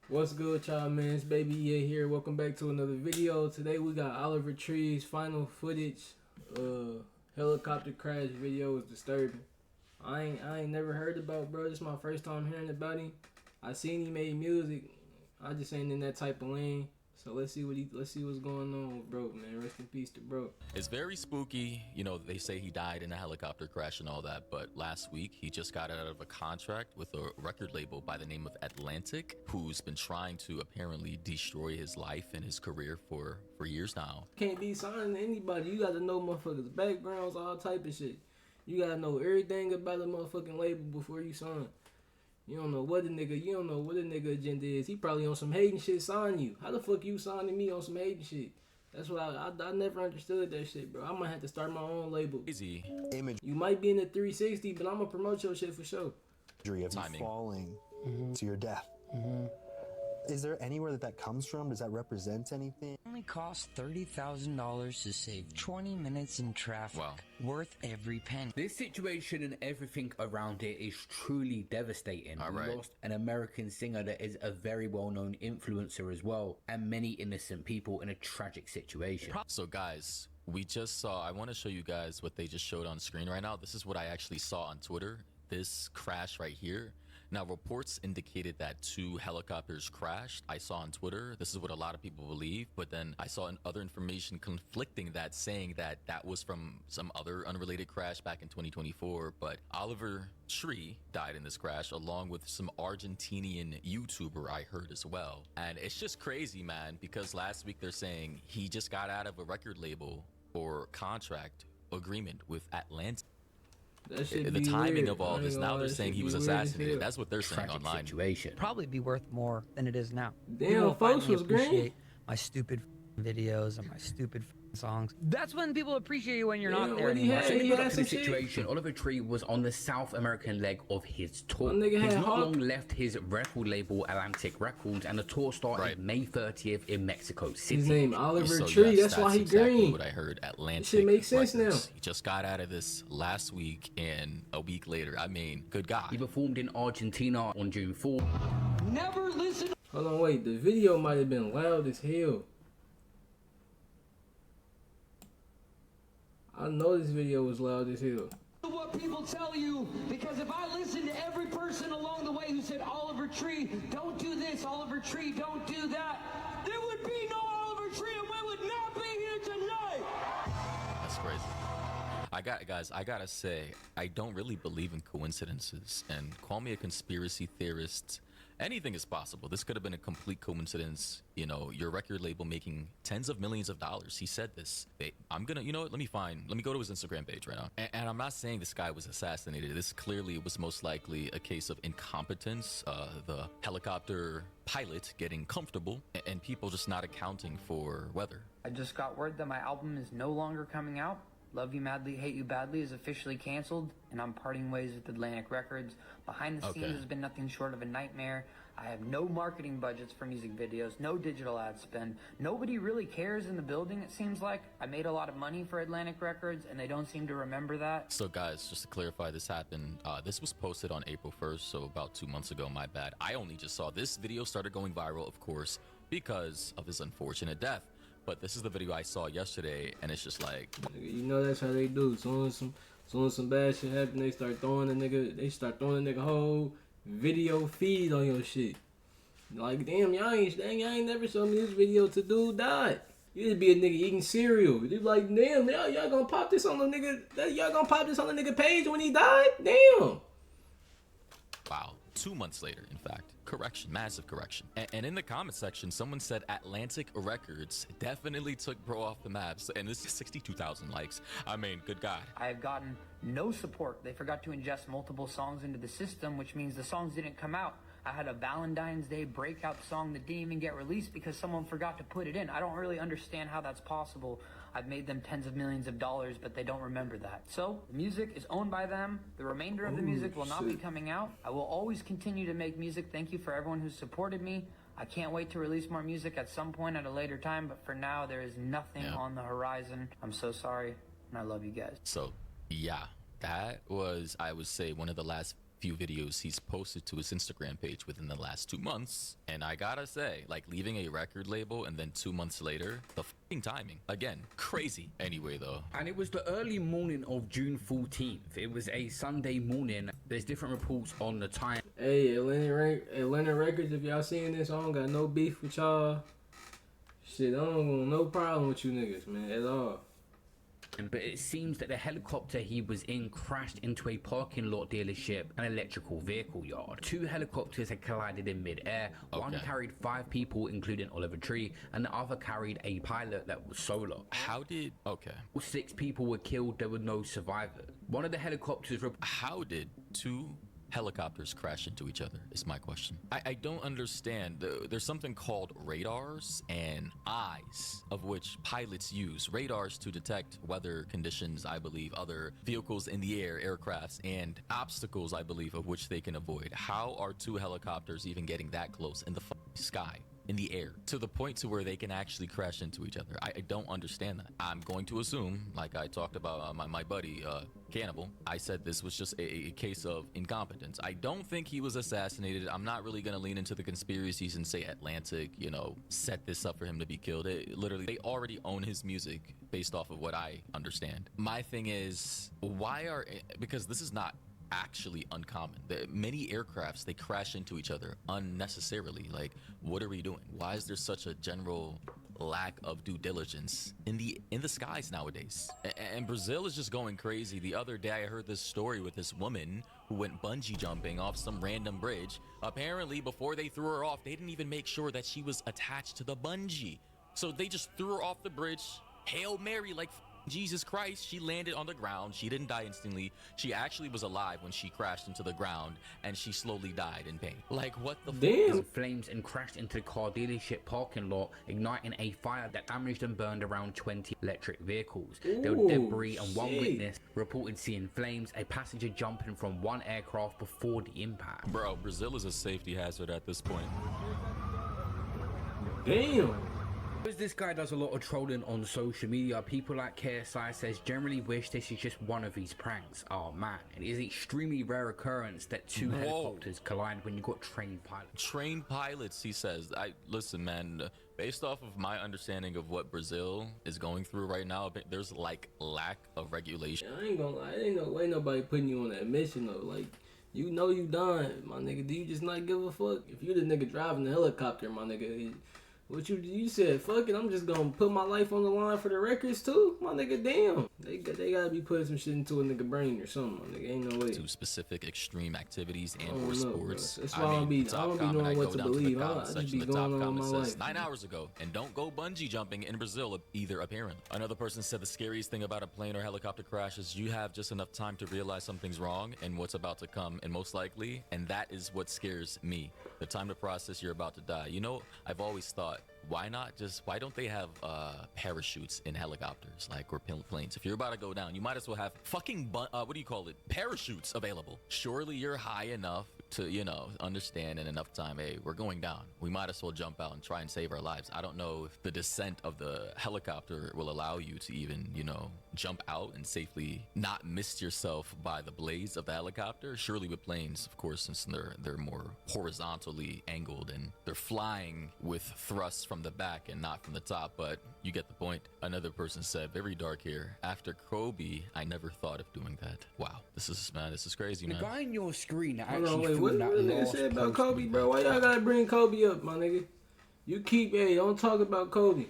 What's good, y'all, man? It's Baby EA here. Welcome back to another video. Today we got Oliver Tree's final footage. Helicopter crash video is disturbing. I ain't never heard about, bro. This is my first time hearing about him. I seen he made music. I just ain't in that type of lane. So let's see what's going on with bro, man. Rest in peace to bro. It's very spooky. You know, they say he died in a helicopter crash and all that, but last week he just got out of a contract with a record label by the name of Atlantic, who's been trying to apparently destroy his life and his career for years now. Can't be signed to anybody. You gotta know motherfuckers' backgrounds, all type of shit. You gotta know everything about the motherfucking label before you sign. You don't know what a nigga agenda is. He probably on some hating shit sign you. How the fuck you signing me on some hating shit? That's why I never understood that shit, bro. I might have to start my own label. Easy. Image. You might be in the 360, but I'm gonna promote your shit for sure. Of you falling to your death. Is there anywhere that comes from? Does that represent anything? It only costs $30,000 to save 20 minutes in traffic. Wow. Worth every penny. This situation and everything around it is truly devastating. We lost an American singer that is a very well-known influencer as well, and many innocent people in a tragic situation. So guys, we just saw, I want to show you guys what they just showed on screen right now. This is what I actually saw on Twitter. This crash right here. Now, reports indicated that 2 helicopters crashed. I saw on Twitter, this is what a lot of people believe, but then I saw other information conflicting that, saying that that was from some other unrelated crash back in 2024. But Oliver Tree died in this crash, along with some Argentinian YouTuber I heard as well. And it's just crazy, man, because last week they're saying he just got out of a record label or contract agreement with Atlantic. The timing weird. of all this, now they're saying he was assassinated. That's what they're saying Tragic online. situation. Probably be worth more than it is now. Damn, People will folks finally was green. appreciate my stupid videos and my stupid songs. That's when people appreciate you when you're Yeah, not there what he anymore. had, So he we got had to some the shit. situation. Oliver Tree was on the South American leg of his tour. My nigga He's had not Hawk. long left his record label Atlantic Records, and the tour started Right. May 30th in Mexico City. His name Oliver So Tree. yes, that's why he exactly green. what I heard. Atlantic. shit makes sense Records. now. He just got out of this last week, and a week later, I mean, good God. He performed in Argentina on June 4th. Hold on, wait. The video might have been loud as hell. I know this video was loud as hell. What people tell you, because if I listened to every person along the way who said, Oliver Tree, don't do this, Oliver Tree, don't do that, there would be no Oliver Tree and we would not be here tonight. That's crazy. I gotta say, I don't really believe in coincidences, and call me a conspiracy theorist. Anything is possible. This could have been a complete coincidence. You know, your record label making tens of millions of dollars. He said this. I'm gonna, you know what? Let me go to his Instagram page right now. And I'm not saying this guy was assassinated. This clearly was most likely a case of incompetence. The helicopter pilot getting comfortable, and people just not accounting for weather. I just got word that my album is no longer coming out. Love You Madly, Hate You Badly is officially canceled, and I'm parting ways with Atlantic Records. Behind the scenes has been nothing short of a nightmare. I have no marketing budgets for music videos, no digital ad spend. Nobody really cares in the building, it seems like. I made a lot of money for Atlantic Records, and they don't seem to remember that. So guys, just to clarify, this happened, this was posted on April 1st, so about 2 months ago, my bad. I only just saw this video started going viral, of course, because of his unfortunate death. But this is the video I saw yesterday, and it's just like, You know that's how they do. Soon as some bad shit happen, they start throwing the nigga whole video feed on your shit. Like, damn, y'all ain't never showed me this video to dude died. You just be a nigga eating cereal. You like, damn, y'all gonna pop this on the nigga page when he died? Damn. wow. 2 months later, in fact. Correction, massive correction. And in the comment section, someone said Atlantic Records definitely took bro off the maps, and this is 62,000 likes. I mean, good God. I have gotten no support. They forgot to ingest multiple songs into the system, which means the songs didn't come out. I had a Valentine's Day breakout song that didn't even get released because someone forgot to put it in. I don't really understand how that's possible. I've made them tens of millions of dollars, but they don't remember that. So, the music is owned by them. The remainder of the music will not be coming out. I will always continue to make music. Thank you for everyone who supported me. I can't wait to release more music at some point at a later time, but for now, there is nothing on the horizon. I'm so sorry, and I love you guys. So, yeah, that was, I would say, one of the last few videos he's posted to his Instagram page within the last 2 months. And I gotta say, like, leaving a record label and then 2 months later, the fucking timing. Again, crazy. Anyway, though. And it was the early morning of June 14th. It was a Sunday morning. There's different reports on the time. Hey, Atlanta Records, if y'all seeing this, I don't got no beef with y'all. Shit, I don't want no problem with you niggas, man, at all. But it seems that the helicopter he was in crashed into a parking lot dealership and electrical vehicle yard. 2 helicopters had collided in mid-air. One carried 5 people, including Oliver Tree, and the other carried a pilot that was solo. How did... Okay. 6 people were killed. There were no survivors. One of the helicopters... How did 2 helicopters crash into each other is my question. I don't understand. There's something called radars and eyes, of which pilots use. Radars to detect weather conditions, I believe, other vehicles in the air, aircrafts, and obstacles, I believe, of which they can avoid. How are 2 helicopters even getting that close in the sky, in the air, to the point to where they can actually crash into each other? I don't understand that. I'm going to assume, like I talked about my buddy Cannibal, I said this was just a case of incompetence. I don't think he was assassinated. I'm not really going to lean into the conspiracies and say Atlantic, you know, set this up for him to be killed. Literally, they already own his music based off of what I understand. My thing is, because this is not actually uncommon. Many aircrafts, they crash into each other unnecessarily. Like, what are we doing? Why is there such a general lack of due diligence in the skies nowadays? And Brazil is just going crazy. The other day I heard this story with this woman who went bungee jumping off some random bridge. Apparently, before they threw her off, they didn't even make sure that she was attached to the bungee. So they just threw her off the bridge. Hail Mary, like Jesus Christ, she landed on the ground. She didn't die instantly. She actually was alive when she crashed into the ground, and she slowly died in pain. Like, what the damn? Flames and crashed into the car dealership parking lot, igniting a fire that damaged and burned around 20 electric vehicles. There were debris, and one witness reported seeing flames, a passenger jumping from one aircraft before the impact. Bro, Brazil is a safety hazard at this point. Damn. Because this guy does a lot of trolling on social media, people like KSI says generally wish this is just one of these pranks. Oh man, it is an extremely rare occurrence that 2 helicopters collide when you've got trained pilots. Trained pilots, he says. Listen, man, based off of my understanding of what Brazil is going through right now, there's like lack of regulation. I ain't gonna lie, ain't no way nobody putting you on that mission though. Like, you know you done, my nigga. Do you just not give a fuck? If you the nigga driving the helicopter, my nigga, what you said, fuck it, I'm just gonna put my life on the line for the records too? My nigga, damn. They gotta be putting some shit into a nigga brain or something, my nigga. Ain't no way. To specific extreme activities and or sports. That's why I don't be knowing what to believe. I just be going on my life. 9 hours ago, and don't go bungee jumping in Brazil either, apparently. Another person said the scariest thing about a plane or helicopter crash is you have just enough time to realize something's wrong and what's about to come, and most likely, and that is what scares me. The time to process you're about to die. You know, I've always thought, why don't they have parachutes in helicopters, like, or planes? If you're about to go down, you might as well have fucking parachutes available. Surely you're high enough to, you know, understand in enough time, hey, we're going down. We might as well jump out and try and save our lives. I don't know if the descent of the helicopter will allow you to even, you know, jump out and safely not miss yourself by the blades of the helicopter. Surely with planes, of course, since they're more horizontally angled and they're flying with thrusts from the back and not from the top, but you get the point. Another person said, very dark here. After Kobe, I never thought of doing that. Wow, this is crazy, man. The guy on your screen that Hold on, wait, what the nigga said about Kobe, bro? Why y'all gotta bring Kobe up, my nigga? You keep, don't talk about Kobe.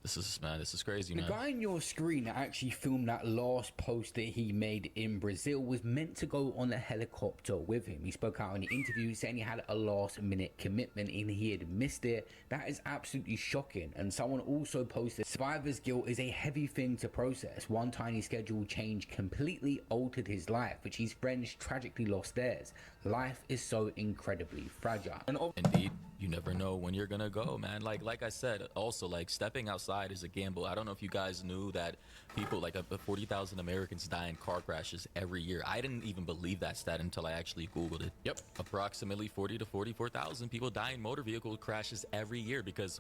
This is crazy, man. The guy on your screen that actually filmed that last post that he made in Brazil was meant to go on a helicopter with him. He spoke out in the interview saying he had a last-minute commitment and he had missed it. That is absolutely shocking. And someone also posted, survivor's guilt is a heavy thing to process. One tiny schedule change completely altered his life, which his friends tragically lost theirs. Life is so incredibly fragile. Indeed. you never know when you're gonna go, man. Like I said, also, like, stepping outside is a gamble. I don't know if you guys knew that people, like, 40,000 Americans die in car crashes every year. I didn't even believe that stat until I actually Googled it. Yep, approximately 40 to 44,000 people die in motor vehicle crashes every year because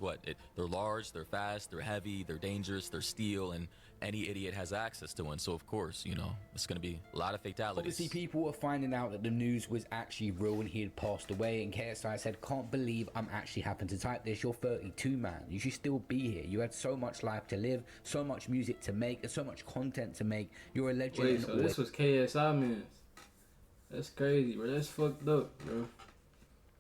they're large, they're fast, they're heavy, they're dangerous, they're steel, and any idiot has access to one. So of course, you know, it's gonna be a lot of fatalities. Obviously, people were finding out that the news was actually real and he had passed away, and KSI said, "Can't believe I'm actually having to type this. You're 32, man. You should still be here. You had so much life to live, so much music to make, and so much content to make. You're a legend." Wait, so this was KSI, man? That's crazy, bro. That's fucked up, bro.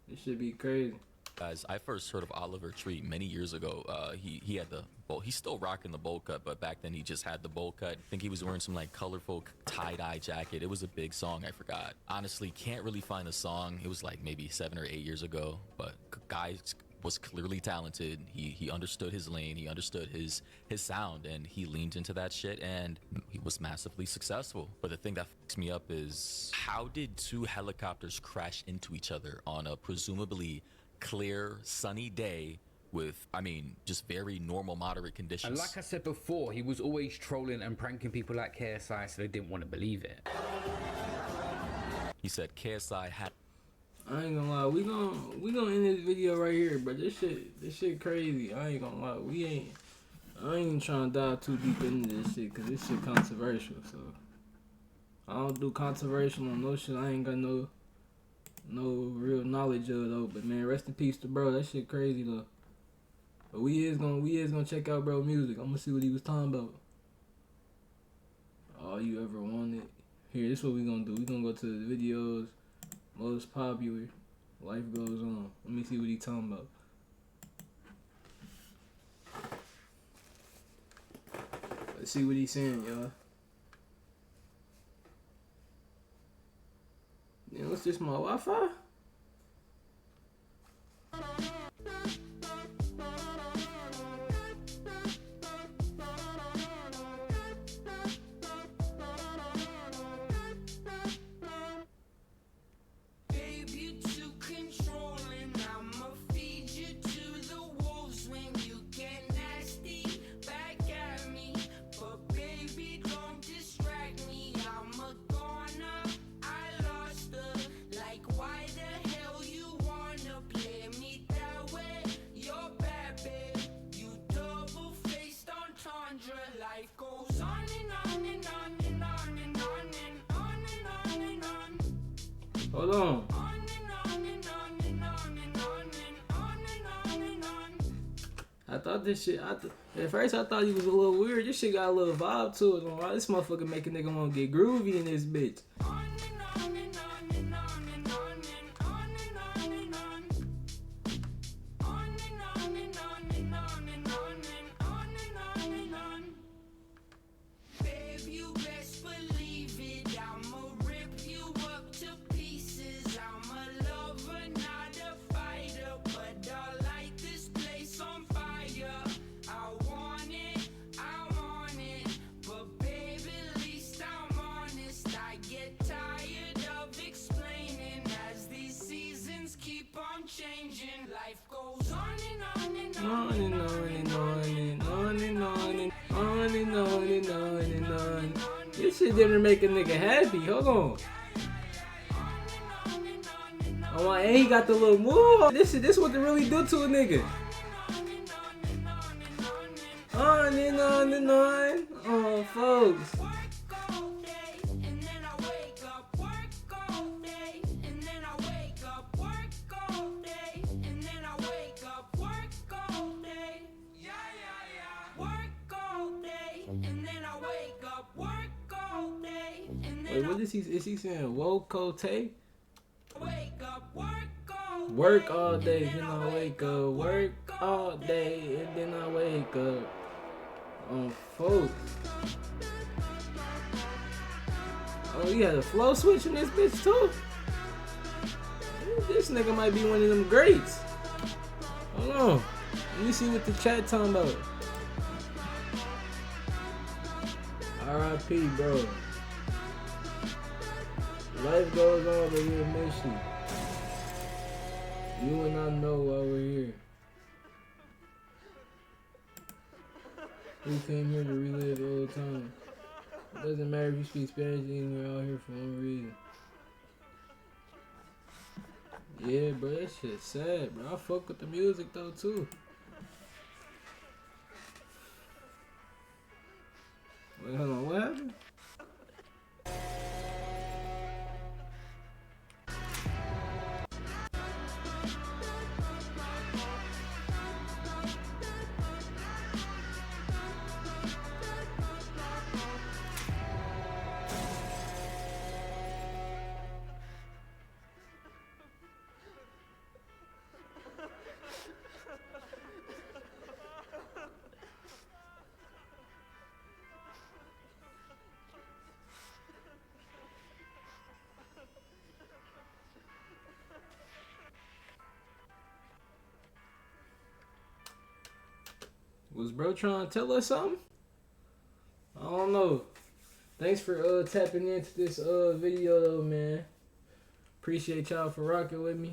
This should be crazy. Guys, I first heard of Oliver Tree many years ago. He had the bowl. He's still rocking the bowl cut, but back then he just had the bowl cut. I think he was wearing some like colorful tie-dye jacket. It was a big song. I forgot. Honestly, can't really find the song. It was like maybe 7 or 8 years ago. But guy was clearly talented. He understood his lane. He understood his sound, and he leaned into that shit, and he was massively successful. But the thing that fucks me up is, how did two helicopters crash into each other on a presumably clear, sunny day with, I mean, just very normal, moderate conditions? And like I said before, he was always trolling and pranking people like KSI, so they didn't want to believe it. He said KSI had... I ain't gonna lie, we gonna end this video right here, but this shit crazy. I ain't gonna lie, I ain't trying to dive too deep into this shit, cause this shit controversial. So I don't do controversial on no shit I ain't got no real knowledge of though. But man, rest in peace to bro. That shit crazy though. But we is gonna check out bro music. I'm gonna see what he was talking about. All you ever wanted. Here, this is what we gonna do. We gonna go to the videos most popular. Life goes on. Let me see what he talking about. Let's see what he's saying, y'all. Yeah, what's this, my Wi-Fi? Hold on. I thought this shit, at first I thought he was a little weird. This shit got a little vibe to it. This motherfucker make a nigga wanna get groovy in this bitch. On and on and on and on and on and on and on and on and on. This shit didn't make a nigga happy. Hold on. Oh, and he got the little move. This what they really do to a nigga. On and on and on. Oh, folks. Wait, what is he saying? Wokote? Work all day, then I wake up. Work all day, and then I wake up. Oh, folks. Oh, you had a flow switch in this bitch too? This nigga might be one of them greats. Hold on. Let me see what the chat talking about. R.I.P. bro. Life goes on, but we'll miss you. You and I know why we're here. We came here to relive old times. It doesn't matter if you speak Spanish, we're out here for one reason. Yeah, bro, that shit's sad, bro. I fuck with the music though too. Wait, hold on, what happened? Was bro trying to tell us something? I don't know. Thanks for tapping into this video though, man. Appreciate y'all for rocking with me.